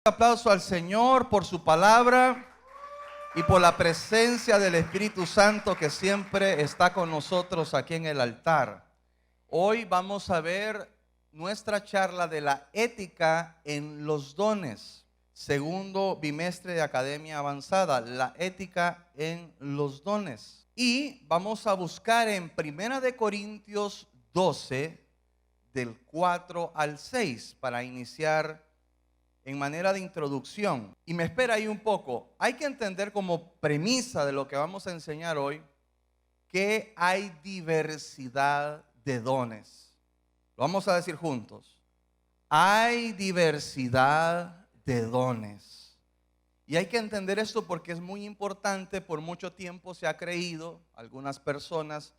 Aplauso al Señor por su palabra y por la presencia del Espíritu Santo que siempre está con nosotros aquí en el altar. Hoy vamos a ver nuestra charla de la ética en los dones, segundo bimestre de Academia Avanzada, la ética en los dones. Y vamos a buscar en 1 de Corintios 12, del 4 al 6, para iniciar en manera de introducción. Y me espera ahí un poco. Hay que entender como premisa de lo que vamos a enseñar hoy que hay diversidad de dones. Lo vamos a decir juntos. Hay diversidad de dones. Y hay que entender esto porque es muy importante. Por mucho tiempo se ha creído, algunas personas,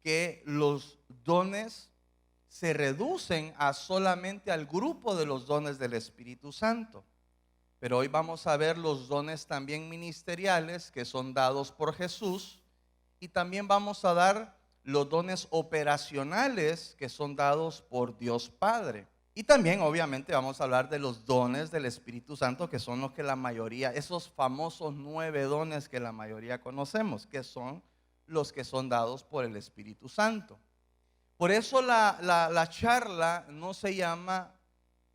que los dones se reducen a solamente al grupo de los dones del Espíritu Santo. Pero hoy vamos a ver los dones también ministeriales que son dados por Jesús, y también vamos a dar los dones operacionales que son dados por Dios Padre. Y también obviamente vamos a hablar de los dones del Espíritu Santo, que son los que la mayoría, esos famosos 9 dones que la mayoría conocemos, que son los que son dados por el Espíritu Santo. Por eso la charla no se llama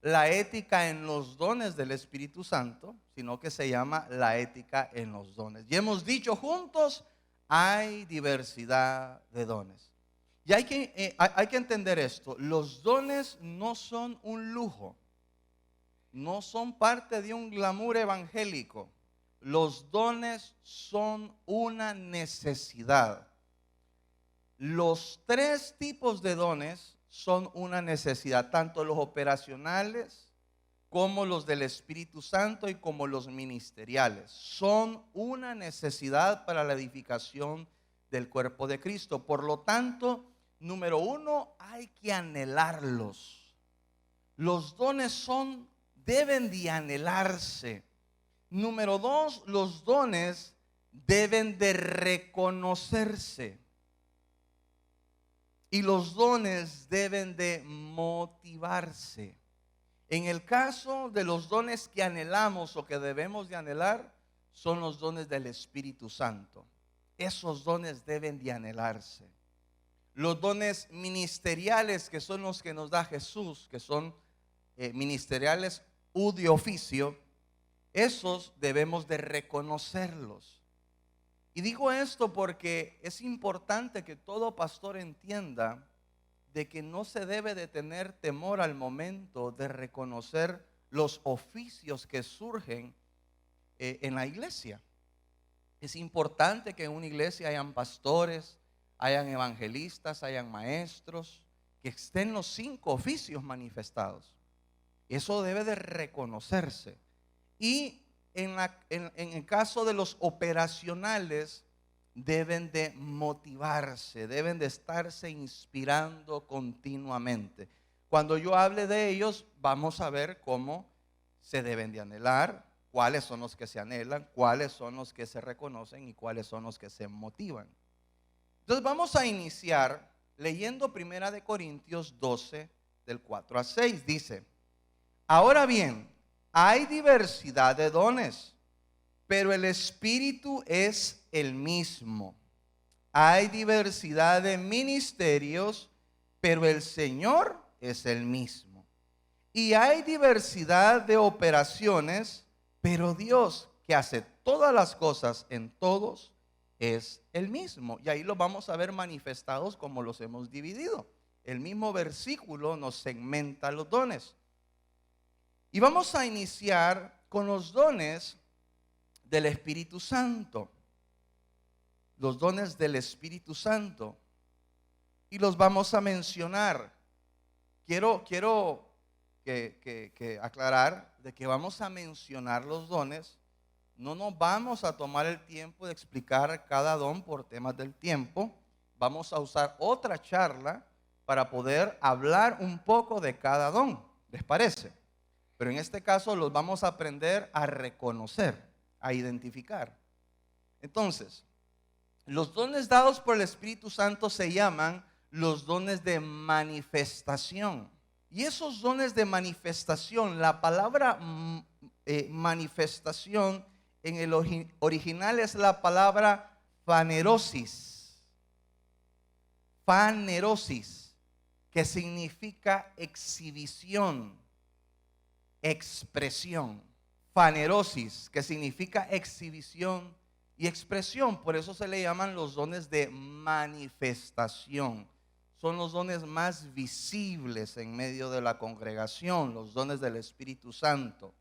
la ética en los dones del Espíritu Santo, sino que se llama la ética en los dones. Y hemos dicho juntos, hay diversidad de dones. Y hay que entender esto, los dones no son un lujo, no son parte de un glamour evangélico. Los dones son una necesidad. Los 3 tipos de dones son una necesidad, tanto los operacionales como los del Espíritu Santo y como los ministeriales. Son una necesidad para la edificación del cuerpo de Cristo. Por lo tanto, número 1, hay que anhelarlos. Los dones deben de anhelarse. Número 2, los dones deben de reconocerse. Y los dones deben de motivarse. En el caso de los dones que anhelamos o que debemos de anhelar, son los dones del Espíritu Santo. Esos dones deben de anhelarse. Los dones ministeriales, que son los que nos da Jesús, que son ministeriales u de oficio, esos debemos de reconocerlos. Y digo esto porque es importante que todo pastor entienda de que no se debe de tener temor al momento de reconocer los oficios que surgen en la iglesia. Es importante que en una iglesia hayan pastores, hayan evangelistas, hayan maestros, que estén los 5 oficios manifestados. Eso debe de reconocerse. Y en el caso de los operacionales, deben de motivarse, deben de estarse inspirando continuamente. Cuando yo hable de ellos, vamos a ver cómo se deben de anhelar, cuáles son los que se anhelan, cuáles son los que se reconocen y cuáles son los que se motivan. Entonces vamos a iniciar leyendo 1 de Corintios 12, del 4 a 6. Dice: ahora bien, hay diversidad de dones, pero el Espíritu es el mismo. Hay diversidad de ministerios, pero el Señor es el mismo. Y hay diversidad de operaciones, pero Dios, que hace todas las cosas en todos, es el mismo. Y ahí lo vamos a ver manifestados como los hemos dividido. El mismo versículo nos segmenta los dones. Y vamos a iniciar con los dones del Espíritu Santo. Los dones del Espíritu Santo. Y los vamos a mencionar. Quiero que aclarar de que vamos a mencionar los dones. No nos vamos a tomar el tiempo de explicar cada don por temas del tiempo. Vamos a usar otra charla para poder hablar un poco de cada don. ¿Les parece? Pero en este caso los vamos a aprender a reconocer, a identificar. Entonces, los dones dados por el Espíritu Santo se llaman los dones de manifestación. Y esos dones de manifestación, la palabra manifestación en el original es la palabra fanerosis. Fanerosis, que significa exhibición, expresión. Fanerosis, que significa exhibición y expresión. Por eso se le llaman los dones de manifestación. Son los dones más visibles en medio de la congregación, los dones del Espíritu Santo.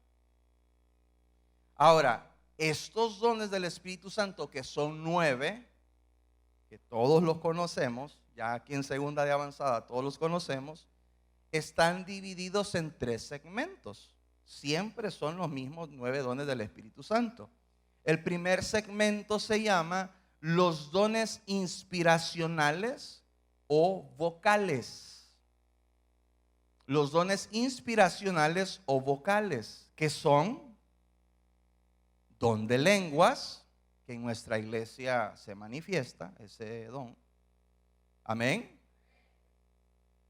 Ahora, estos dones del Espíritu Santo, que son 9, que todos los conocemos, ya aquí en segunda de avanzada todos los conocemos, están divididos en 3 segmentos. Siempre son los mismos 9 dones del Espíritu Santo. El primer segmento se llama los dones inspiracionales o vocales. Los dones inspiracionales o vocales, que son don de lenguas, que en nuestra iglesia se manifiesta ese don. Amén.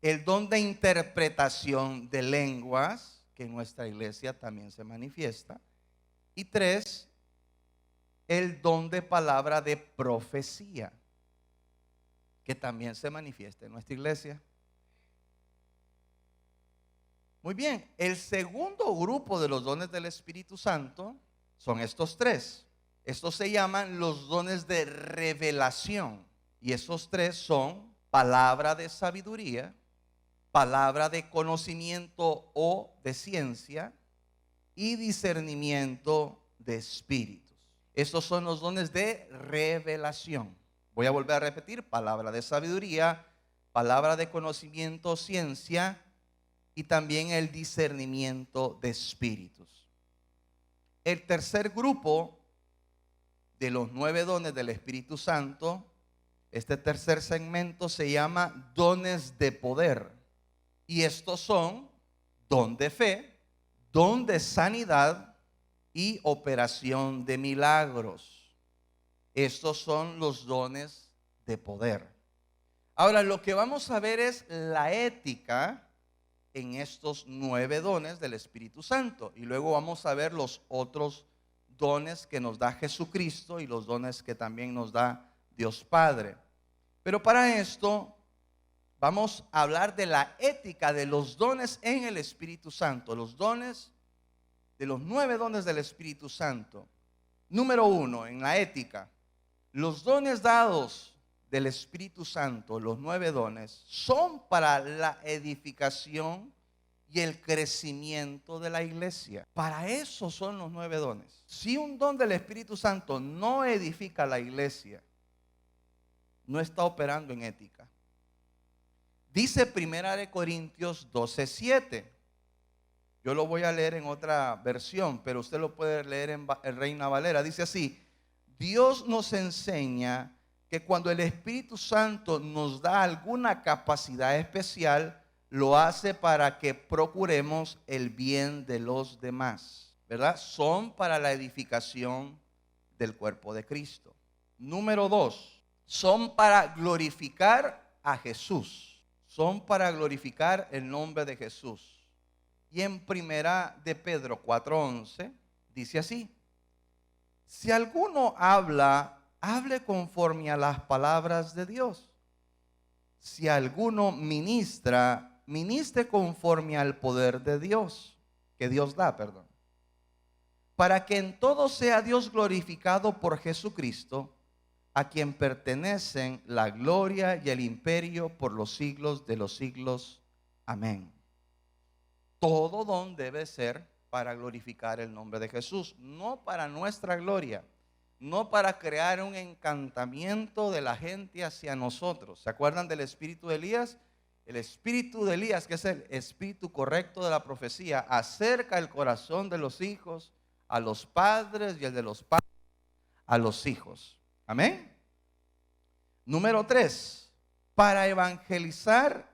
El don de interpretación de lenguas, que en nuestra iglesia también se manifiesta. Y 3, el don de palabra de profecía, que también se manifiesta en nuestra iglesia. Muy bien, el segundo grupo de los dones del Espíritu Santo son estos 3. Estos se llaman los dones de revelación. Y esos 3 son palabra de sabiduría, palabra de conocimiento o de ciencia y discernimiento de espíritus. Estos son los dones de revelación. Voy a volver a repetir: palabra de sabiduría, palabra de conocimiento, ciencia y también el discernimiento de espíritus. El tercer grupo de los 9 dones del Espíritu Santo, este tercer segmento se llama dones de poder. Y estos son don de fe, don de sanidad y operación de milagros. Estos son los dones de poder. Ahora, lo que vamos a ver es la ética en estos 9 dones del Espíritu Santo. Y luego vamos a ver los otros dones que nos da Jesucristo y los dones que también nos da Dios Padre. Pero para esto vamos a hablar de la ética de los dones en el Espíritu Santo. Los dones de los 9 dones del Espíritu Santo. Número 1, en la ética. Los dones dados del Espíritu Santo, los 9 dones, son para la edificación y el crecimiento de la iglesia. Para eso son los 9 dones. Si un don del Espíritu Santo no edifica la iglesia, no está operando en ética. Dice 1 Corintios 12:7. Yo lo voy a leer en otra versión, pero usted lo puede leer en Reina Valera. Dice así: Dios nos enseña que cuando el Espíritu Santo nos da alguna capacidad especial, lo hace para que procuremos el bien de los demás, ¿verdad? Son para la edificación del cuerpo de Cristo. Número 2, son para glorificar a Jesús. Son para glorificar el nombre de Jesús. Y en 1 de Pedro 4:11 dice así: si alguno habla, hable conforme a las palabras de Dios. Si alguno ministra, ministre conforme al poder de Dios, que Dios da, para que en todo sea Dios glorificado por Jesucristo, a quien pertenecen la gloria y el imperio por los siglos de los siglos. Amén. Todo don debe ser para glorificar el nombre de Jesús, no para nuestra gloria, no para crear un encantamiento de la gente hacia nosotros. ¿Se acuerdan del espíritu de Elías? El espíritu de Elías, que es el espíritu correcto de la profecía, acerca el corazón de los hijos a los padres y el de los padres a los hijos. Amén. Número 3, para evangelizar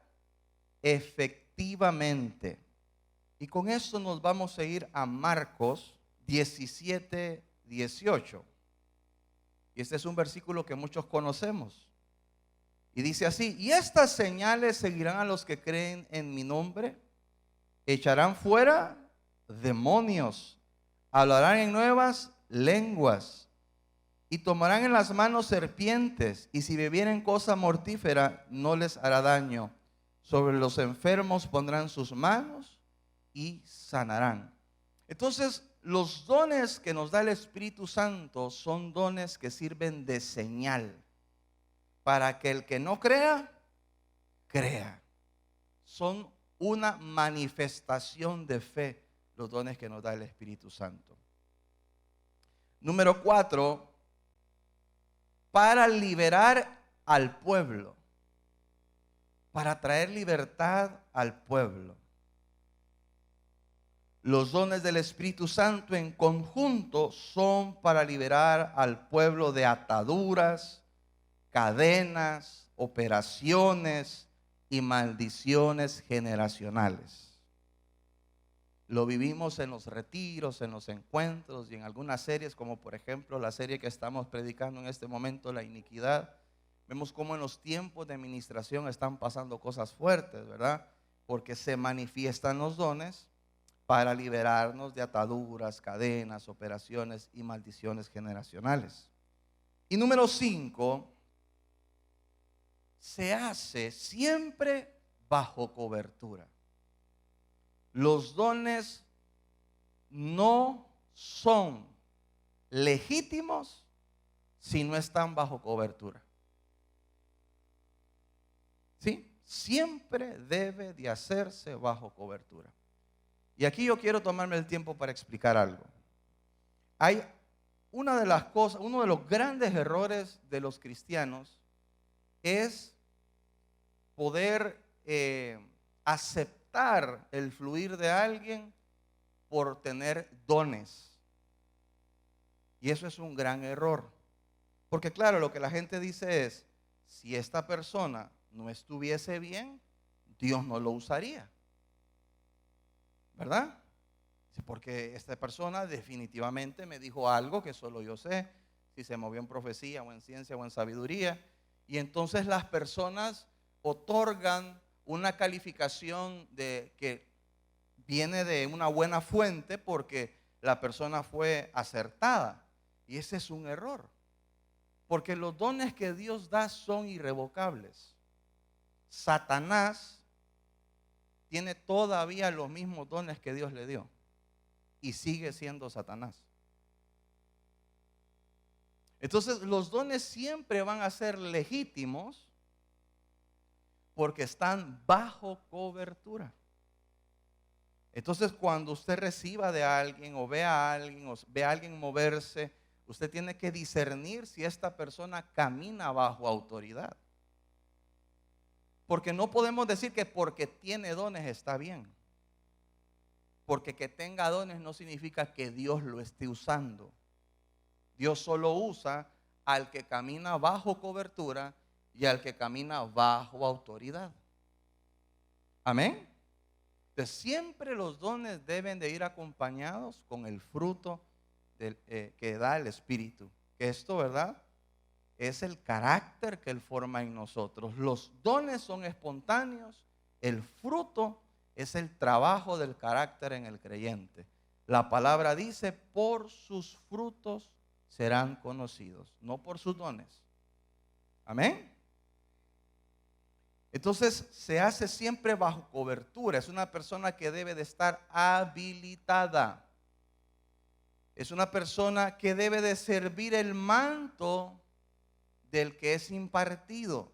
efectivamente. Y con esto nos vamos a ir a Marcos 17:18. Y este es un versículo que muchos conocemos. Y dice así: y estas señales seguirán a los que creen en mi nombre. Echarán fuera demonios, hablarán en nuevas lenguas y tomarán en las manos serpientes, y si bebieren cosa mortífera no les hará daño. Sobre los enfermos pondrán sus manos y sanarán. Entonces, los dones que nos da el Espíritu Santo son dones que sirven de señal para que el que no crea, crea. Son una manifestación de fe los dones que nos da el Espíritu Santo. Número 4, para liberar al pueblo, para traer libertad al pueblo. Los dones del Espíritu Santo en conjunto son para liberar al pueblo de ataduras, cadenas, operaciones y maldiciones generacionales. Lo vivimos en los retiros, en los encuentros y en algunas series, como por ejemplo la serie que estamos predicando en este momento, La Iniquidad. Vemos cómo en los tiempos de administración están pasando cosas fuertes, ¿verdad? Porque se manifiestan los dones para liberarnos de ataduras, cadenas, operaciones y maldiciones generacionales. Y número 5, se hace siempre bajo cobertura. Los dones no son legítimos si no están bajo cobertura. ¿Sí? Siempre debe de hacerse bajo cobertura. Y aquí yo quiero tomarme el tiempo para explicar algo. Hay una de las cosas, uno de los grandes errores de los cristianos es poder aceptar el fluir de alguien por tener dones. Y eso es un gran error. Porque claro, lo que la gente dice es, si esta persona no estuviese bien, Dios no lo usaría. ¿Verdad? Porque esta persona definitivamente me dijo algo que solo yo sé, si se movió en profecía o en ciencia o en sabiduría. Y entonces las personas otorgan una calificación de que viene de una buena fuente porque la persona fue acertada. Y ese es un error. Porque los dones que Dios da son irrevocables. Satanás tiene todavía los mismos dones que Dios le dio y sigue siendo Satanás. Entonces los dones siempre van a ser legítimos porque están bajo cobertura. Entonces cuando usted reciba de alguien o ve a alguien moverse, usted tiene que discernir si esta persona camina bajo autoridad. Porque no podemos decir que porque tiene dones está bien. Porque que tenga dones no significa que Dios lo esté usando. Dios solo usa al que camina bajo cobertura y al que camina bajo autoridad. Amén. Entonces siempre los dones deben de ir acompañados con el fruto que da el Espíritu. Que esto, ¿verdad?, es el carácter que Él forma en nosotros. Los dones son espontáneos, el fruto es el trabajo del carácter en el creyente. La palabra dice, por sus frutos serán conocidos, no por sus dones. Amén. Entonces se hace siempre bajo cobertura. Es una persona que debe de estar habilitada. Es una persona que debe de servir el manto del que es impartido.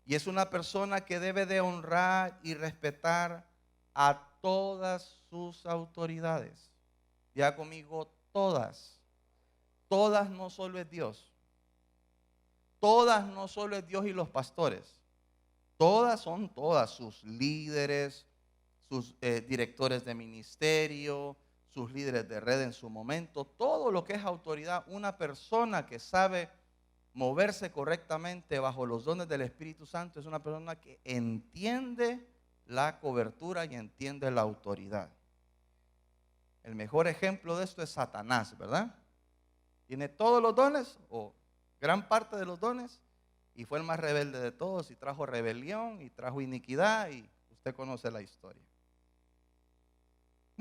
Y es una persona que debe de honrar y respetar a todas sus autoridades. Ya conmigo, todas. Todas no solo es Dios. Todas no solo es Dios y los pastores. Todas son todas sus líderes, sus directores de ministerio, sus líderes de red en su momento. Todo lo que es autoridad, una persona que sabe moverse correctamente bajo los dones del Espíritu Santo es una persona que entiende la cobertura y entiende la autoridad. El mejor ejemplo de esto es Satanás, ¿verdad? Tiene todos los dones o gran parte de los dones y fue el más rebelde de todos y trajo rebelión y trajo iniquidad y usted conoce la historia.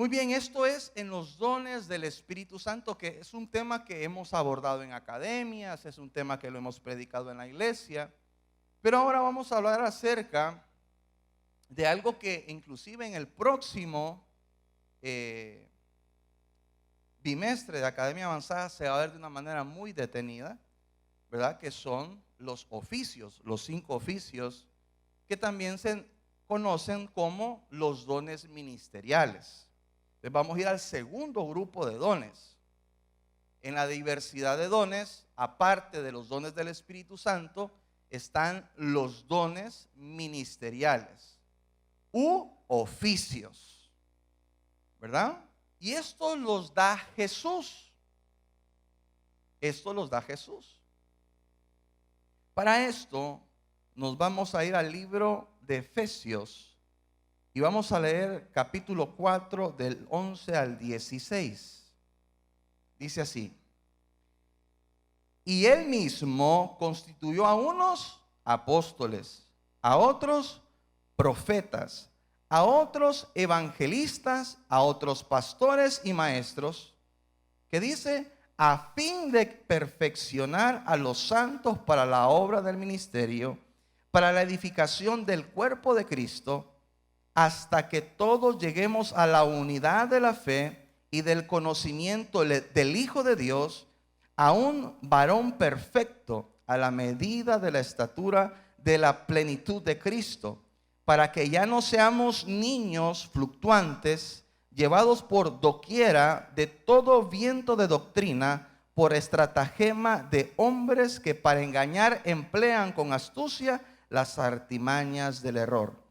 Muy bien, esto es en los dones del Espíritu Santo, que es un tema que hemos abordado en academias, es un tema que lo hemos predicado en la iglesia. Pero ahora vamos a hablar acerca de algo que inclusive en el próximo bimestre de Academia Avanzada se va a ver de una manera muy detenida, ¿verdad? Que son los oficios, los 5 oficios que también se conocen como los dones ministeriales. Entonces vamos a ir al segundo grupo de dones. En la diversidad de dones, aparte de los dones del Espíritu Santo, están los dones ministeriales u oficios, ¿verdad? Y esto los da Jesús. Esto los da Jesús. Para esto nos vamos a ir al libro de Efesios y vamos a leer capítulo 4 del 11 al 16. Dice así: y él mismo constituyó a unos apóstoles, a otros profetas, a otros evangelistas, a otros pastores y maestros, que dice, a fin de perfeccionar a los santos para la obra del ministerio, para la edificación del cuerpo de Cristo, hasta que todos lleguemos a la unidad de la fe y del conocimiento del Hijo de Dios, a un varón perfecto, a la medida de la estatura de la plenitud de Cristo, para que ya no seamos niños fluctuantes, llevados por doquiera de todo viento de doctrina, por estratagema de hombres que para engañar emplean con astucia las artimañas del error,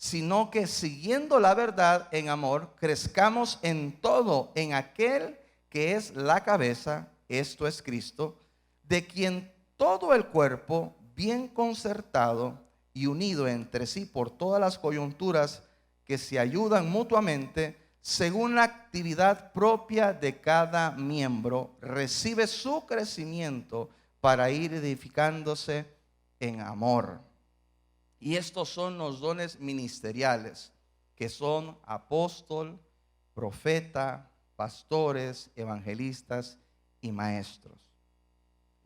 sino que siguiendo la verdad en amor, crezcamos en todo en aquel que es la cabeza, esto es Cristo, de quien todo el cuerpo, bien concertado y unido entre sí por todas las coyunturas que se ayudan mutuamente, según la actividad propia de cada miembro, recibe su crecimiento para ir edificándose en amor. Y estos son los dones ministeriales, que son apóstol, profeta, pastores, evangelistas y maestros.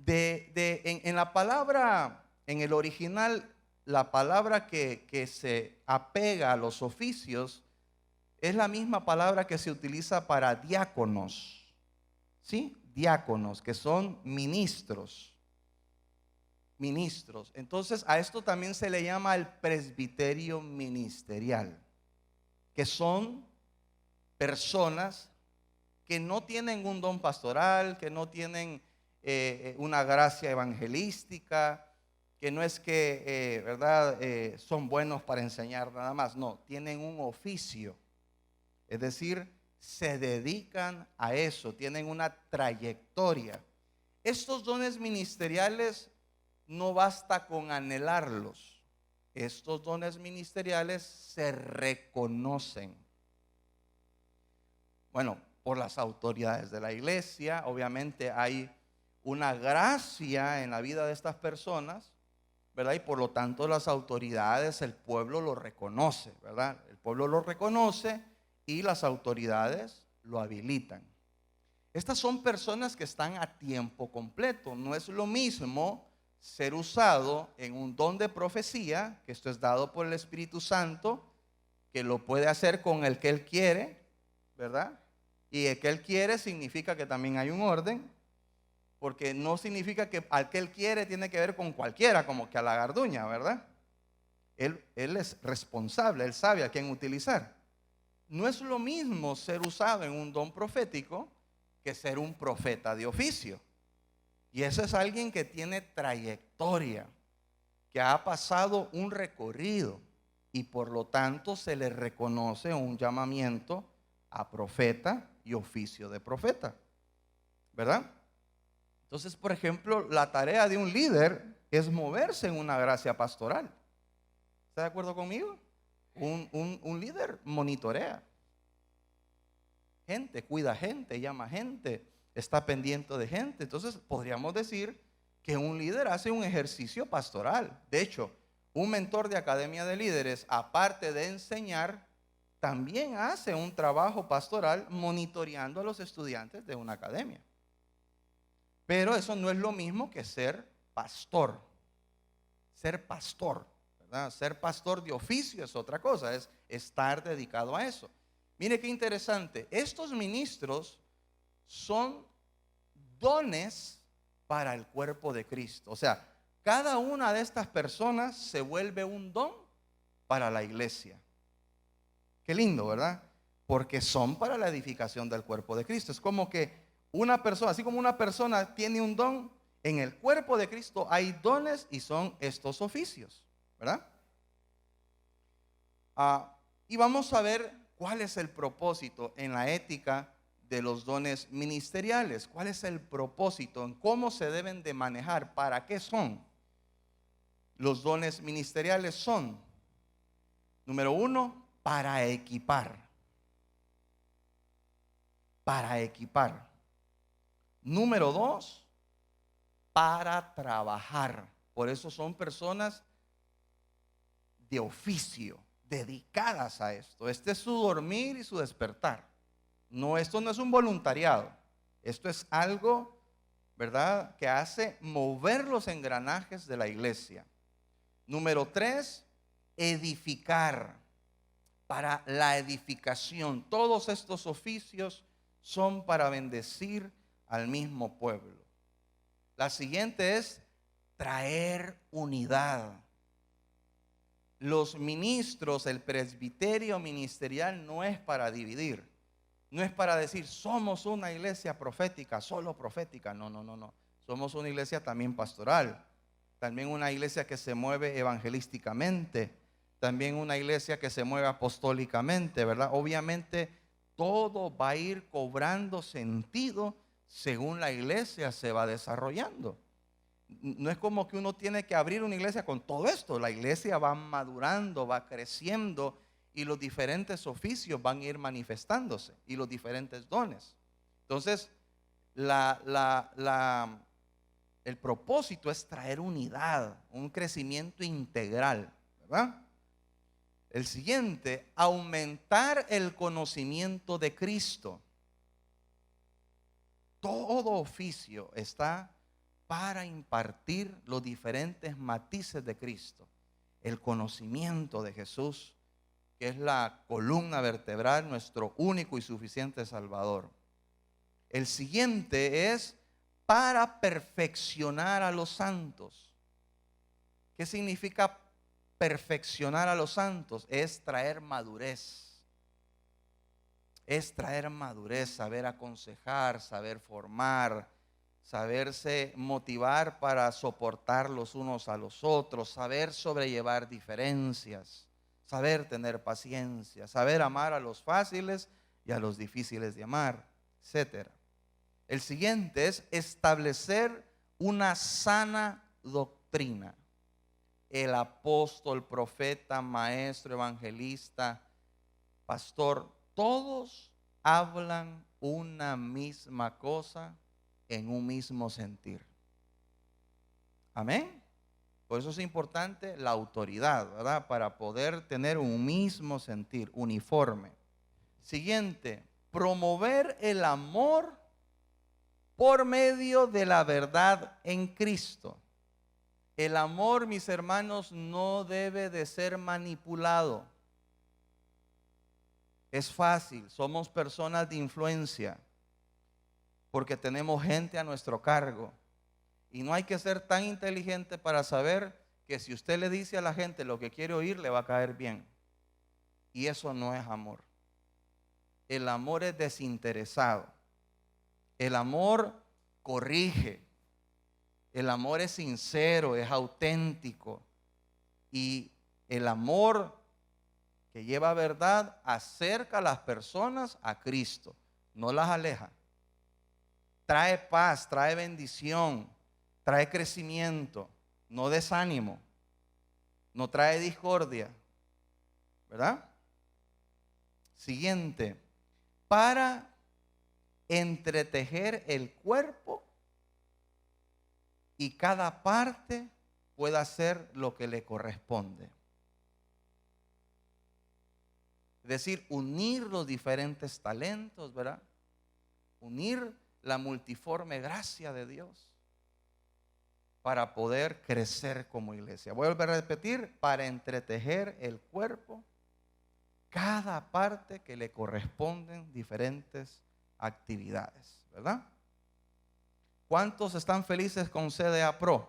En la palabra, en el original, la palabra que se apega a los oficios es la misma palabra que se utiliza para diáconos, ¿sí? Diáconos, que son ministros. Ministros. Entonces a esto también se le llama el presbiterio ministerial, que son personas que no tienen un don pastoral, que no tienen una gracia evangelística, que no es que, ¿verdad? Son buenos para enseñar nada más. No, tienen un oficio. Es decir, se dedican a eso, tienen una trayectoria. Estos dones ministeriales no basta con anhelarlos. Estos dones ministeriales se reconocen. Bueno, por las autoridades de la iglesia, obviamente hay una gracia en la vida de estas personas, ¿verdad? Y por lo tanto las autoridades, el pueblo lo reconoce, ¿verdad? El pueblo lo reconoce y las autoridades lo habilitan. Estas son personas que están a tiempo completo. No es lo mismo ser usado en un don de profecía, que esto es dado por el Espíritu Santo, que lo puede hacer con el que Él quiere, ¿verdad? Y el que Él quiere significa que también hay un orden, porque no significa que al que Él quiere tiene que ver con cualquiera, como que a la garduña, ¿verdad? Él es responsable, Él sabe a quién utilizar. No es lo mismo ser usado en un don profético que ser un profeta de oficio. Y ese es alguien que tiene trayectoria, que ha pasado un recorrido y por lo tanto se le reconoce un llamamiento a profeta y oficio de profeta, ¿verdad? Entonces, por ejemplo, la tarea de un líder es moverse en una gracia pastoral. ¿Está de acuerdo conmigo? Un líder monitorea gente, cuida gente, llama gente, está pendiente de gente. Entonces podríamos decir que un líder hace un ejercicio pastoral. De hecho, un mentor de academia de líderes, aparte de enseñar, también hace un trabajo pastoral monitoreando a los estudiantes de una academia. Pero eso no es lo mismo que ser pastor. Ser pastor, ¿verdad? Ser pastor de oficio es otra cosa, es estar dedicado a eso. Mire qué interesante, estos ministros son dones para el cuerpo de Cristo. O sea, cada una de estas personas se vuelve un don para la iglesia. Qué lindo, ¿verdad? Porque son para la edificación del cuerpo de Cristo. Es como que una persona, así como una persona tiene un don, en el cuerpo de Cristo hay dones y son estos oficios, ¿verdad? Y vamos a ver cuál es el propósito en la ética de los dones ministeriales. ¿Cuál es el propósito? En cómo se deben de manejar. ¿Para qué son? Los dones ministeriales son, número uno, para equipar. Para equipar. Número dos, para trabajar. Por eso son personas de oficio, dedicadas a esto. Este es su dormir y su despertar. No, esto no es un voluntariado. Esto es algo, ¿verdad?, que hace mover los engranajes de la iglesia. Número tres, edificar. Para la edificación. Todos estos oficios son para bendecir al mismo pueblo. La siguiente es traer unidad. Los ministros, el presbiterio ministerial no es para dividir. No es para decir, somos una iglesia profética, solo profética. No, no, no, no. Somos una iglesia también pastoral. También una iglesia que se mueve evangelísticamente. También una iglesia que se mueve apostólicamente, ¿verdad? Obviamente todo va a ir cobrando sentido según la iglesia se va desarrollando. No es como que uno tiene que abrir una iglesia con todo esto. La iglesia va madurando, va creciendo y los diferentes oficios van a ir manifestándose y los diferentes dones. Entonces, el propósito es traer unidad, un crecimiento integral, ¿verdad? El siguiente, aumentar el conocimiento de Cristo. Todo oficio está para impartir los diferentes matices de Cristo. El conocimiento de Jesús, que es la columna vertebral, nuestro único y suficiente Salvador. El siguiente es para perfeccionar a los santos. ¿Qué significa perfeccionar a los santos? Es traer madurez. Es traer madurez, saber aconsejar, saber formar, saberse motivar para soportar los unos a los otros, saber sobrellevar diferencias, saber tener paciencia, saber amar a los fáciles y a los difíciles de amar, etc. El siguiente es establecer una sana doctrina. El apóstol, profeta, maestro, evangelista, pastor, todos hablan una misma cosa en un mismo sentir. Amén. Por eso es importante la autoridad, ¿verdad? Para poder tener un mismo sentir, uniforme. Siguiente, promover el amor por medio de la verdad en Cristo. El amor, mis hermanos, no debe de ser manipulado. Es fácil, somos personas de influencia, porque tenemos gente a nuestro cargo. Y no hay que ser tan inteligente para saber que si usted le dice a la gente lo que quiere oír, le va a caer bien. Y eso no es amor. El amor es desinteresado. El amor corrige. El amor es sincero, es auténtico. Y el amor que lleva verdad acerca a las personas a Cristo, no las aleja. Trae paz, trae bendición, trae crecimiento, no desánimo, no trae discordia, ¿verdad? Siguiente, para entretejer el cuerpo y cada parte pueda hacer lo que le corresponde. Es decir, unir los diferentes talentos, ¿verdad? Unir la multiforme gracia de Dios para poder crecer como iglesia. Voy a volver a repetir, para entretejer el cuerpo, cada parte que le corresponden diferentes actividades, ¿verdad? ¿Cuántos están felices con CDA Pro?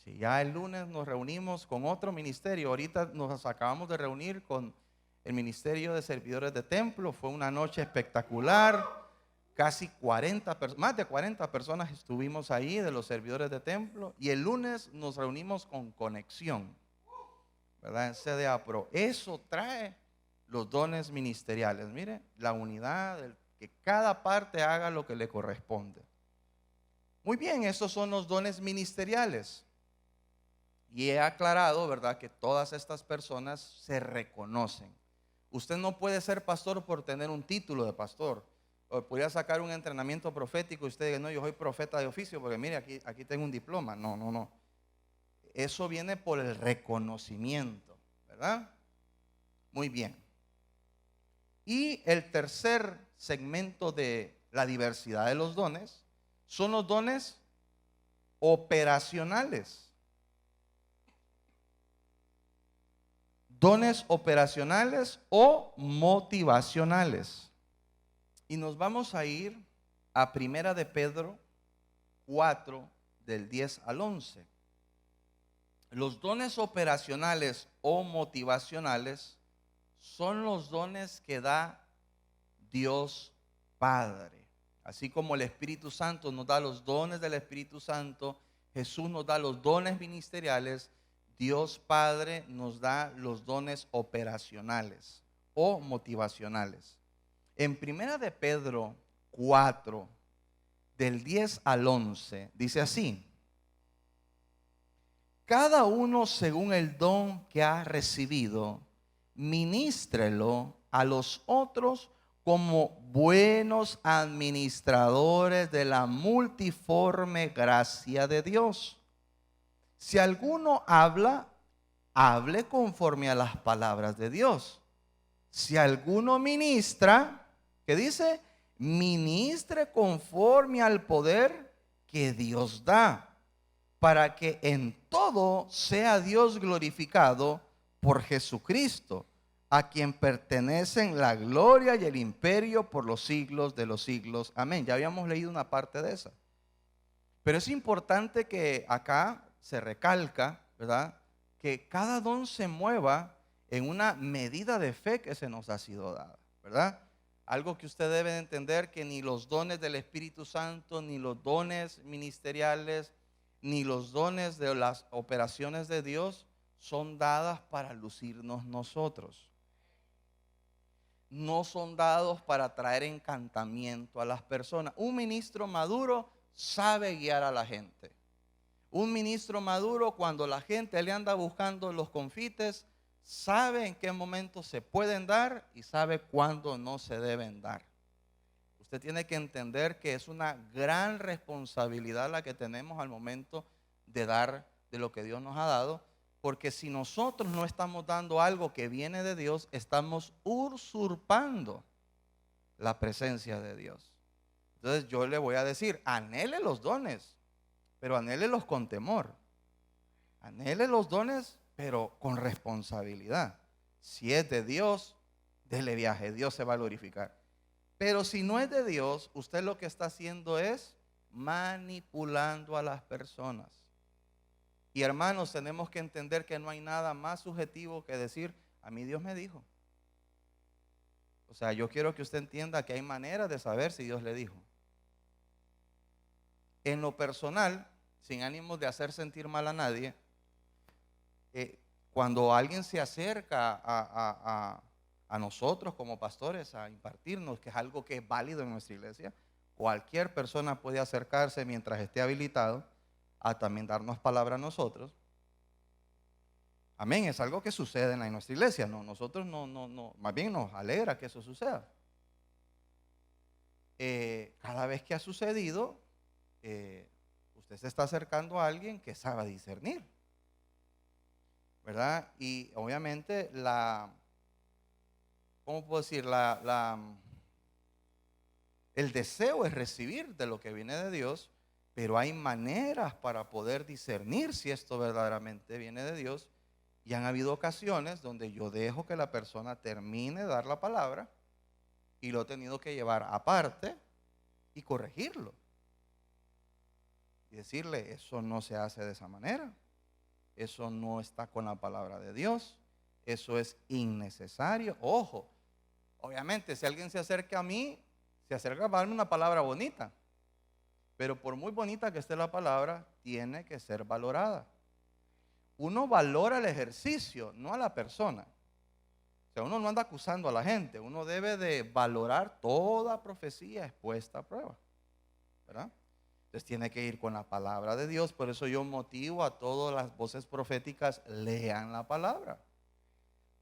Sí, ya el lunes nos reunimos con otro ministerio. Ahorita nos acabamos de reunir con el Ministerio de Servidores de Templo. Fue una noche espectacular. Casi 40, más de 40 personas estuvimos ahí de los servidores de templo. Y el lunes nos reunimos con Conexión, ¿verdad? En CDA Pro. Eso trae los dones ministeriales. Mire, la unidad, que cada parte haga lo que le corresponde. Muy bien, esos son los dones ministeriales. Y he aclarado, ¿verdad?, que todas estas personas se reconocen. Usted no puede ser pastor por tener un título de pastor. O podría sacar un entrenamiento profético y usted dice, no, yo soy profeta de oficio porque mire, aquí tengo un diploma. No, no, no. Eso viene por el reconocimiento, ¿verdad? Muy bien. Y el tercer segmento de la diversidad de los dones son los dones operacionales. Dones operacionales o motivacionales. Y nos vamos a ir a Primera de Pedro 4, del 10 al 11. Los dones operacionales o motivacionales son los dones que da Dios Padre. Así como el Espíritu Santo nos da los dones del Espíritu Santo, Jesús nos da los dones ministeriales, Dios Padre nos da los dones operacionales o motivacionales. En Primera de Pedro 4, del 10 al 11, dice así: cada uno según el don que ha recibido, ministrelo a los otros como buenos administradores de la multiforme gracia de Dios. Si alguno habla, hable conforme a las palabras de Dios. Si alguno ministra, ¿qué dice? Ministre conforme al poder que Dios da, para que en todo sea Dios glorificado por Jesucristo, a quien pertenecen la gloria y el imperio por los siglos de los siglos. Amén. Ya habíamos leído una parte de esa. Pero es importante que acá se recalca, ¿verdad?, que cada don se mueva en una medida de fe que se nos ha sido dada, ¿verdad? Algo que usted debe entender, que ni los dones del Espíritu Santo, ni los dones ministeriales, ni los dones de las operaciones de Dios son dadas para lucirnos nosotros. No son dados para traer encantamiento a las personas. Un ministro maduro sabe guiar a la gente. Un ministro maduro, cuando la gente le anda buscando los confites, sabe en qué momento se pueden dar y sabe cuándo no se deben dar. Usted tiene que entender que es una gran responsabilidad la que tenemos al momento de dar de lo que Dios nos ha dado, porque si nosotros no estamos dando algo que viene de Dios, estamos usurpando la presencia de Dios. Entonces yo le voy a decir, anhele los dones, pero anhélelos con temor. Anhele los dones, pero con responsabilidad. Si es de Dios, dele viaje, Dios se va a glorificar. Pero si no es de Dios, usted lo que está haciendo es manipulando a las personas. Y hermanos, tenemos que entender que no hay nada más subjetivo que decir, a mí Dios me dijo. O sea, yo quiero que usted entienda que hay maneras de saber si Dios le dijo. En lo personal, sin ánimo de hacer sentir mal a nadie, cuando alguien se acerca a nosotros como pastores a impartirnos, que es algo que es válido en nuestra iglesia, cualquier persona puede acercarse mientras esté habilitado a también darnos palabra a nosotros. Amén, es algo que sucede en nuestra iglesia. No, nosotros no, más bien nos alegra que eso suceda. Cada vez que ha sucedido, usted se está acercando a alguien que sabe discernir, ¿verdad? Y obviamente ¿cómo puedo decir? El deseo es recibir de lo que viene de Dios, pero hay maneras para poder discernir si esto verdaderamente viene de Dios. Y han habido ocasiones donde yo dejo que la persona termine de dar la palabra y lo he tenido que llevar aparte y corregirlo. Y decirle, eso no se hace de esa manera. Eso no está con la palabra de Dios. Eso es innecesario. Ojo, obviamente si alguien se acerca a mí, se acerca para darme una palabra bonita. Pero por muy bonita que esté la palabra, tiene que ser valorada. Uno valora el ejercicio, no a la persona. O sea, uno no anda acusando a la gente. Uno debe de valorar toda profecía expuesta a prueba, ¿verdad? Entonces tiene que ir con la palabra de Dios. Por eso yo motivo a todas las voces proféticas, lean la palabra.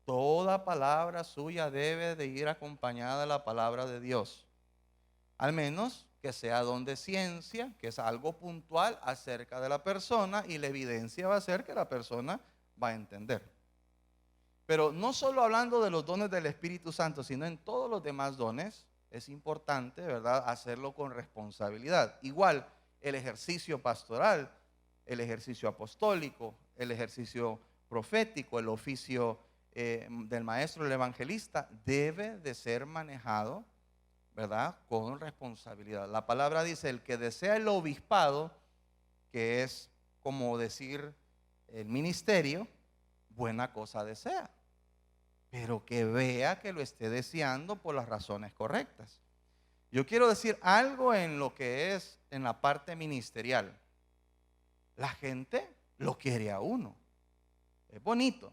Toda palabra suya debe de ir acompañada de la palabra de Dios. Al menos que sea don de ciencia, que es algo puntual acerca de la persona, y la evidencia va a ser que la persona va a entender. Pero no solo hablando de los dones del Espíritu Santo, sino en todos los demás dones, es importante, ¿verdad?, hacerlo con responsabilidad. Igual el ejercicio pastoral, el ejercicio apostólico, el ejercicio profético, el oficio del maestro, el evangelista, debe de ser manejado, ¿verdad?, con responsabilidad. La palabra dice, el que desea el obispado, que es como decir el ministerio, buena cosa desea, pero que vea que lo esté deseando por las razones correctas. Yo quiero decir algo en lo que es en la parte ministerial. La gente lo quiere a uno. Es bonito,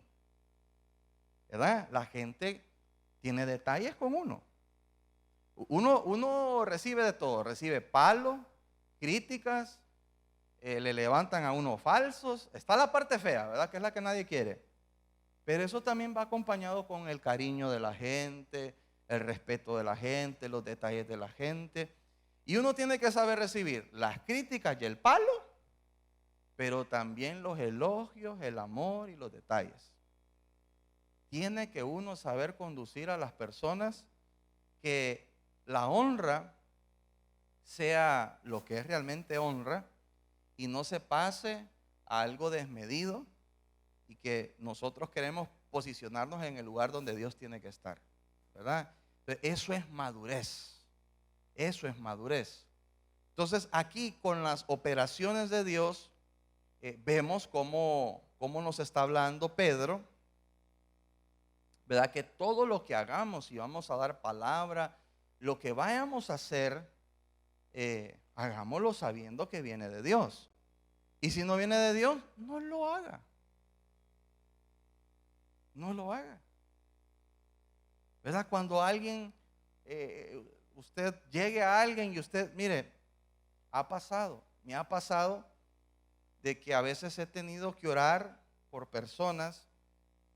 ¿verdad? La gente tiene detalles con uno. Uno recibe de todo, recibe palos, críticas, le levantan a uno falsos. Está la parte fea, ¿verdad?, que es la que nadie quiere. Pero eso también va acompañado con el cariño de la gente, el respeto de la gente, los detalles de la gente. Y uno tiene que saber recibir las críticas y el palo, pero también los elogios, el amor y los detalles. Tiene que uno saber conducir a las personas, que la honra sea lo que es realmente honra y no se pase a algo desmedido y que nosotros queremos posicionarnos en el lugar donde Dios tiene que estar, ¿verdad? Eso es madurez. Eso es madurez. Entonces aquí con las operaciones de Dios vemos cómo nos está hablando Pedro, ¿verdad? Que todo lo que hagamos, y vamos a dar palabra, lo que vayamos a hacer, hagámoslo sabiendo que viene de Dios. Y si no viene de Dios, no lo haga. No lo haga. ¿Verdad? Cuando alguien, usted llegue a alguien y usted, mire, me ha pasado de que a veces he tenido que orar por personas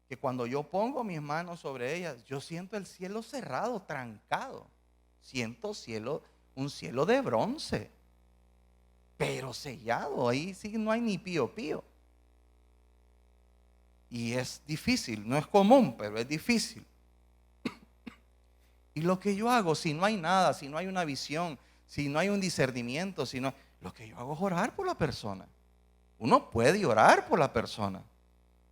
que cuando yo pongo mis manos sobre ellas, yo siento el cielo cerrado, trancado. Siento un cielo de bronce, pero sellado. Ahí sí no hay ni pío pío. Y es difícil, no es común, pero es difícil. Y lo que yo hago, si no hay nada, si no hay una visión, si no hay un discernimiento, lo que yo hago es orar por la persona. Uno puede orar por la persona.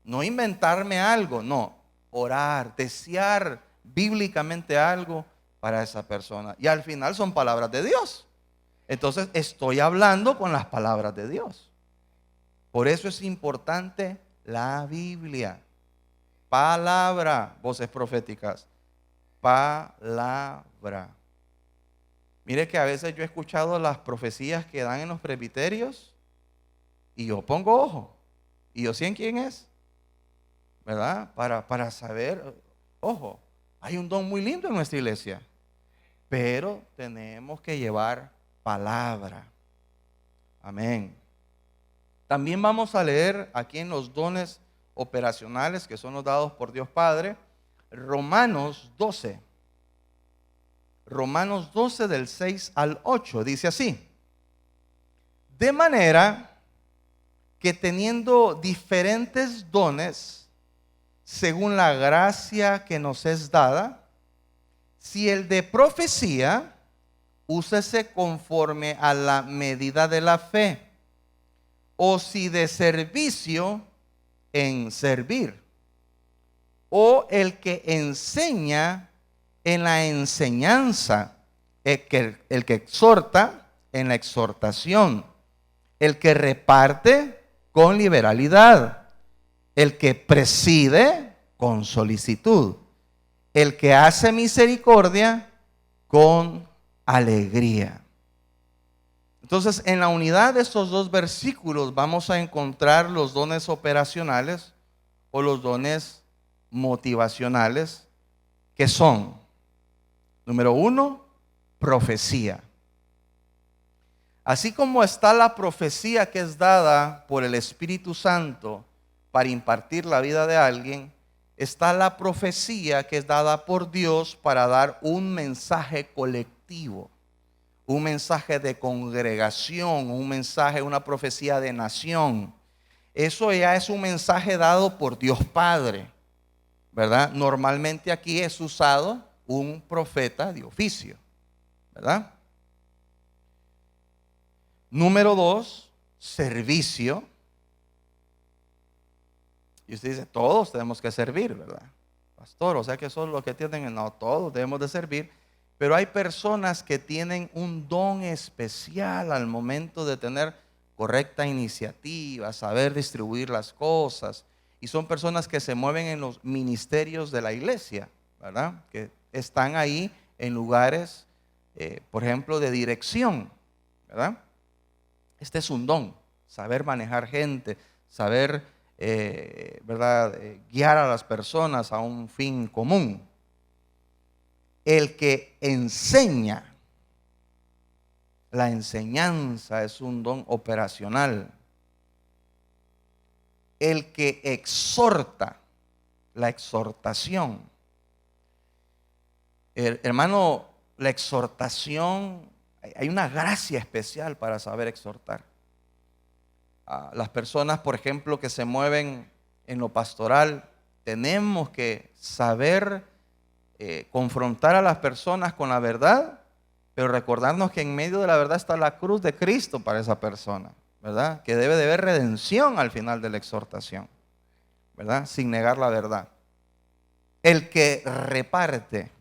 No inventarme algo, no. Orar, desear bíblicamente algo para esa persona. Y al final son palabras de Dios. Entonces estoy hablando con las palabras de Dios. Por eso es importante la Biblia. Palabra, voces proféticas. Palabra. Mire que a veces yo he escuchado las profecías que dan en los presbiterios y yo pongo ojo. Y yo sé en quién es, ¿verdad? Para saber, ojo, hay un don muy lindo en nuestra iglesia, pero tenemos que llevar palabra. Amén. También vamos a leer aquí en los dones operacionales que son los dados por Dios Padre, Romanos 12. Romanos 12 del 6 al 8 dice así: de manera que teniendo diferentes dones, según la gracia que nos es dada, Si el de profecía, úsese conforme a la medida de la fe. O si de servicio, en servir. O el que enseña, en la enseñanza. El que exhorta, en la exhortación. El que reparte, con liberalidad. El que preside, con solicitud. El que hace misericordia, con alegría. Entonces, en la unidad de estos dos versículos vamos a encontrar los dones operacionales o los dones motivacionales, que son, número 1, profecía. Así como está la profecía que es dada por el Espíritu Santo para impartir la vida de alguien, está la profecía que es dada por Dios para dar un mensaje colectivo, un mensaje de congregación, un mensaje, una profecía de nación. Eso ya es un mensaje dado por Dios Padre, ¿verdad? Normalmente aquí es usado un profeta de oficio, ¿verdad? Número 2, servicio. Y usted dice, todos tenemos que servir, ¿verdad? Pastor, o sea que son los que tienen, no, todos debemos de servir. Pero hay personas que tienen un don especial al momento de tener correcta iniciativa, saber distribuir las cosas. Y son personas que se mueven en los ministerios de la iglesia, ¿verdad? Que están ahí en lugares, por ejemplo, de dirección, ¿verdad? Este es un don, saber manejar gente, saber, ¿verdad? Guiar a las personas a un fin común. El que enseña, la enseñanza es un don operacional. El que exhorta, la exhortación. Hermano, la exhortación, hay una gracia especial para saber exhortar. Las personas, por ejemplo, que se mueven en lo pastoral, tenemos que saber confrontar a las personas con la verdad, pero recordarnos que en medio de la verdad está la cruz de Cristo para esa persona, ¿verdad? Que debe de haber redención al final de la exhortación, ¿verdad? Sin negar la verdad. El que reparte.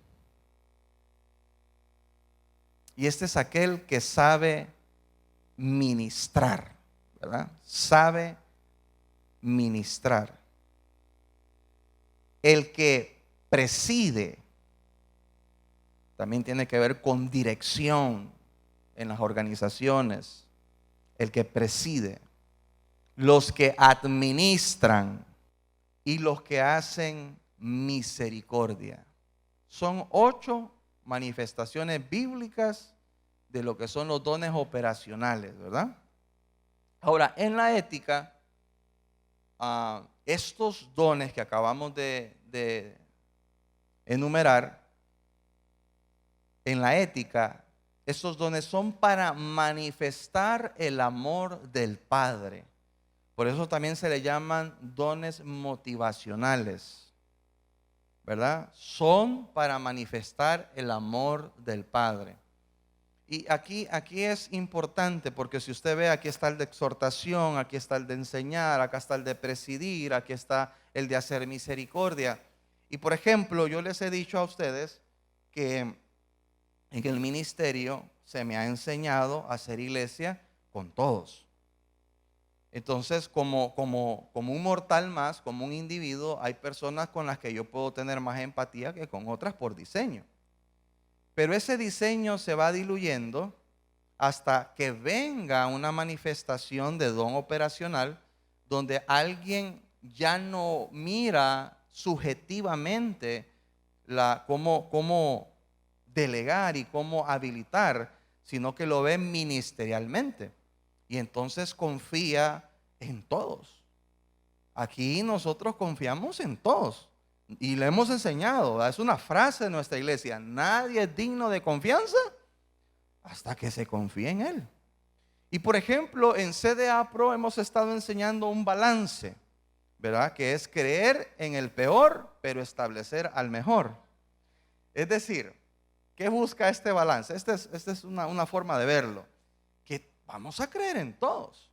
Y este es aquel que sabe ministrar, ¿verdad? Sabe ministrar. El que preside también tiene que ver con dirección en las organizaciones. El que preside. Los que administran y los que hacen misericordia. Son 8 manifestaciones bíblicas de lo que son los dones operacionales, ¿verdad? Ahora, en la ética, estos dones que acabamos de enumerar, en la ética, estos dones son para manifestar el amor del Padre. Por eso también se le llaman dones motivacionales, ¿verdad? Son para manifestar el amor del Padre. Y aquí es importante porque si usted ve, aquí está el de exhortación, aquí está el de enseñar, acá está el de presidir, aquí está el de hacer misericordia. Y por ejemplo, yo les he dicho a ustedes que en el ministerio se me ha enseñado a hacer iglesia con todos. Entonces, como un mortal más, como un individuo, hay personas con las que yo puedo tener más empatía que con otras por diseño. Pero ese diseño se va diluyendo hasta que venga una manifestación de don operacional donde alguien ya no mira subjetivamente cómo delegar y cómo habilitar, sino que lo ve ministerialmente. Y entonces confía en todos. Aquí nosotros confiamos en todos. Y le hemos enseñado, ¿verdad? Es una frase de nuestra iglesia: nadie es digno de confianza hasta que se confíe en él. Y por ejemplo, en CDA Pro hemos estado enseñando un balance, ¿verdad? Que es creer en el peor, pero establecer al mejor. Es decir, ¿Qué busca este balance? Esta es una forma de verlo. Que vamos a creer en todos.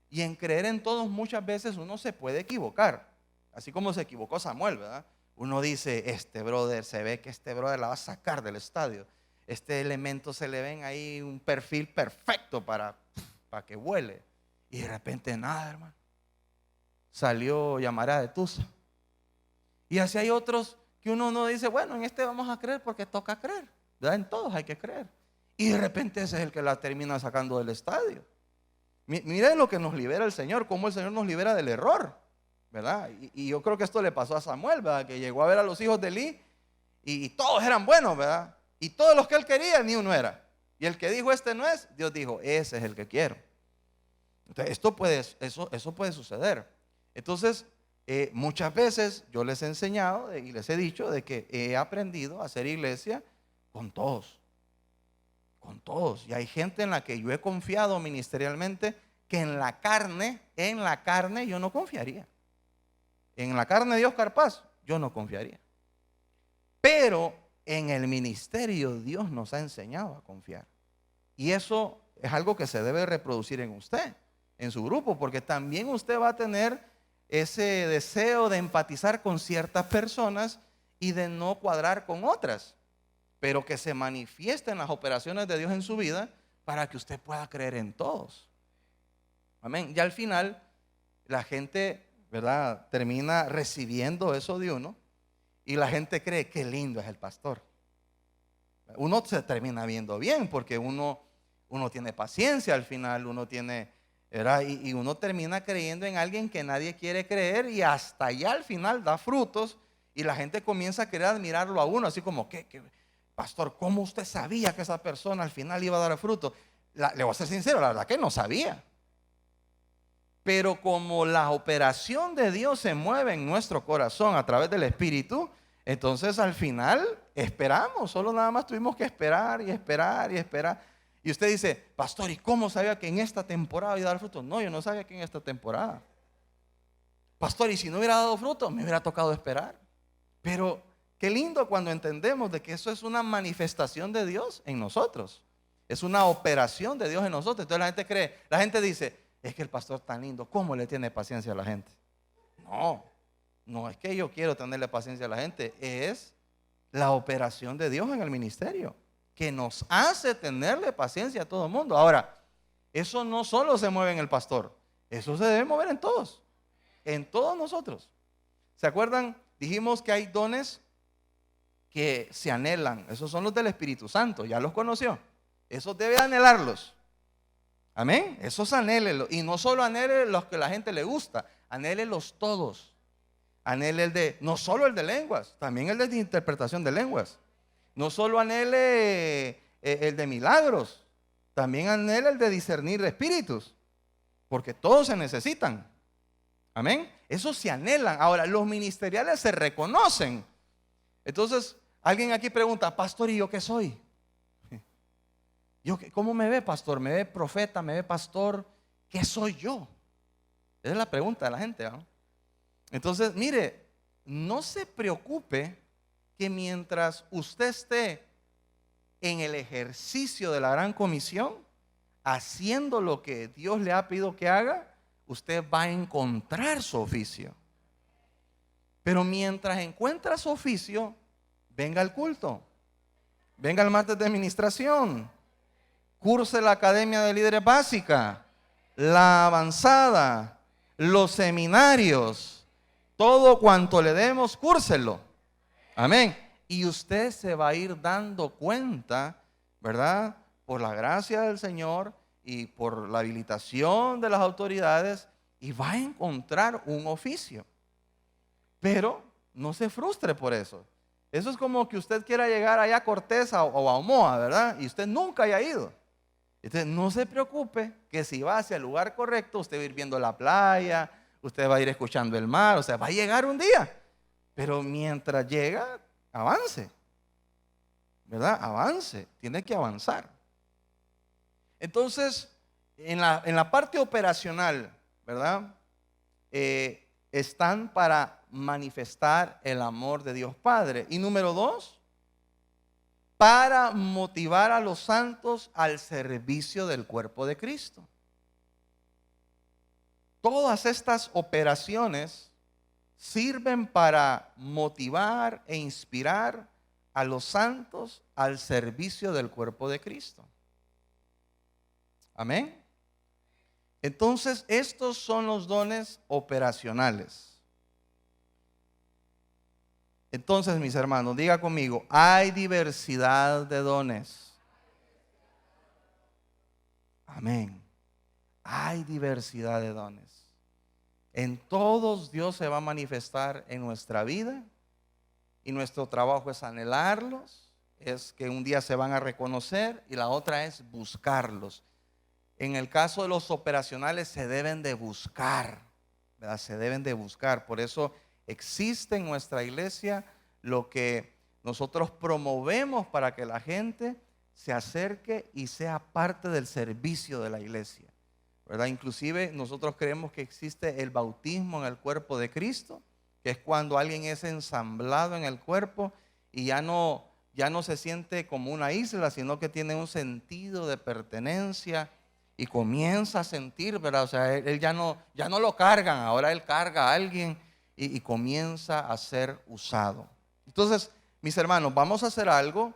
Y en creer en todos muchas veces uno se puede equivocar. Así como se equivocó Samuel, ¿verdad? Uno dice, este brother, se ve que este brother la va a sacar del estadio. Este elemento se le ven ahí un perfil perfecto para que vuele. Y de repente nada, hermano. Salió Yamará de Tusa. Y así hay otros que uno no dice, bueno, en este vamos a creer porque toca creer, ¿verdad? En todos hay que creer. Y de repente ese es el que la termina sacando del estadio. Mire lo que nos libera el Señor, cómo el Señor nos libera del error, ¿verdad? Y yo creo que esto le pasó a Samuel, ¿verdad? Que llegó a ver a los hijos de Elí y todos eran buenos, ¿verdad? Y todos los que él quería, ni uno era. Y el que dijo, este no es, Dios dijo, ese es el que quiero. Entonces, eso puede suceder. Entonces, muchas veces yo les he enseñado y les he dicho de que he aprendido a hacer iglesia con todos. Con todos. Y hay gente en la que yo he confiado ministerialmente que en la carne yo no confiaría. En la carne de Oscar Paz, yo no confiaría. Pero en el ministerio Dios nos ha enseñado a confiar. Y eso es algo que se debe reproducir en usted, en su grupo, porque también usted va a tener ese deseo de empatizar con ciertas personas y de no cuadrar con otras, pero que se manifiesten las operaciones de Dios en su vida para que usted pueda creer en todos. Amén. Y al final la gente, ¿verdad?, termina recibiendo eso de uno y la gente cree que lindo es el pastor. Uno se termina viendo bien porque uno tiene paciencia al final, uno tiene, ¿verdad? Y uno termina creyendo en alguien que nadie quiere creer y hasta allá al final da frutos y la gente comienza a querer admirarlo a uno, así como, ¿qué? Pastor, ¿cómo usted sabía que esa persona al final iba a dar fruto? Le voy a ser sincero, la verdad que no sabía. Pero como la operación de Dios se mueve en nuestro corazón a través del Espíritu, entonces al final esperamos, solo nada más tuvimos que esperar y esperar y esperar. Y usted dice, pastor, ¿y cómo sabía que en esta temporada iba a dar fruto? No, yo no sabía que en esta temporada. Pastor, ¿y si no hubiera dado fruto? Me hubiera tocado esperar. Pero qué lindo cuando entendemos de que eso es una manifestación de Dios en nosotros. Es una operación de Dios en nosotros. Entonces la gente cree, la gente dice, es que el pastor tan lindo, ¿cómo le tiene paciencia a la gente? No es que yo quiero tenerle paciencia a la gente, es la operación de Dios en el ministerio que nos hace tenerle paciencia a todo el mundo. Ahora, eso no solo se mueve en el pastor, eso se debe mover en todos nosotros. ¿Se acuerdan? Dijimos que hay dones que se anhelan, esos son los del Espíritu Santo, ya los conoció, esos debe anhelarlos. Amén, esos anhélelos, y no solo anhele los que a la gente le gusta, anhélelos todos. Anhele no solo el de lenguas, también el de interpretación de lenguas. No solo anhele el de milagros, también anhele el de discernir espíritus, porque todos se necesitan. Amén, esos se anhelan. Ahora, los ministeriales se reconocen. Entonces, alguien aquí pregunta, pastor, ¿y yo qué soy? ¿Cómo me ve, pastor? ¿Me ve profeta? ¿Me ve pastor? ¿Qué soy yo? Esa es la pregunta de la gente, ¿no? Entonces, mire, no se preocupe que mientras usted esté en el ejercicio de la gran comisión, haciendo lo que Dios le ha pedido que haga, usted va a encontrar su oficio. Pero mientras encuentra su oficio, venga al culto, venga al martes de administración, curse la academia de líderes básica, la avanzada, los seminarios, todo cuanto le demos, cúrselo. Amén. Y usted se va a ir dando cuenta, ¿verdad? Por la gracia del Señor y por la habilitación de las autoridades, y va a encontrar un oficio. Pero no se frustre por eso. Eso es como que usted quiera llegar allá a Corteza o a Omoa, ¿verdad? Y usted nunca haya ido. Entonces no se preocupe que si va hacia el lugar correcto, usted va a ir viendo la playa, usted va a ir escuchando el mar, o sea, va a llegar un día. Pero mientras llega, avance, ¿verdad? Avance, tiene que avanzar. Entonces, en la parte operacional, ¿verdad? Están para manifestar el amor de Dios Padre. Y número 2, para motivar a los santos al servicio del cuerpo de Cristo. Todas estas operaciones sirven para motivar e inspirar a los santos al servicio del cuerpo de Cristo. Amén. Entonces, estos son los dones operacionales. Entonces, mis hermanos, diga conmigo, hay diversidad de dones. Amén. Hay diversidad de dones. En todos Dios se va a manifestar en nuestra vida y nuestro trabajo es anhelarlos, es que un día se van a reconocer y la otra es buscarlos. En el caso de los operacionales se deben de buscar, ¿verdad? Se deben de buscar. Por eso existe en nuestra iglesia lo que nosotros promovemos para que la gente se acerque y sea parte del servicio de la iglesia, ¿verdad? Inclusive nosotros creemos que existe el bautismo en el cuerpo de Cristo, que es cuando alguien es ensamblado en el cuerpo y ya no se siente como una isla, sino que tiene un sentido de pertenencia y comienza a sentir, ¿verdad? O sea, él ya no lo cargan, ahora él carga a alguien y comienza a ser usado. Entonces, mis hermanos, vamos a hacer algo,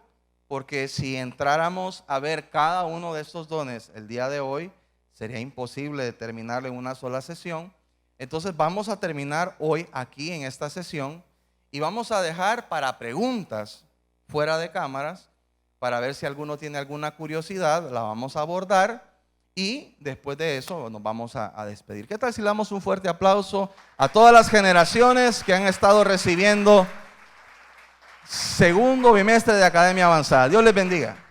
porque si entráramos a ver cada uno de estos dones el día de hoy, sería imposible determinarlo en una sola sesión. Entonces vamos a terminar hoy aquí en esta sesión y vamos a dejar para preguntas fuera de cámaras para ver si alguno tiene alguna curiosidad, la vamos a abordar y después de eso nos vamos a despedir. ¿Qué tal si le damos un fuerte aplauso a todas las generaciones que han estado recibiendo segundo bimestre de Academia Avanzada? Dios les bendiga.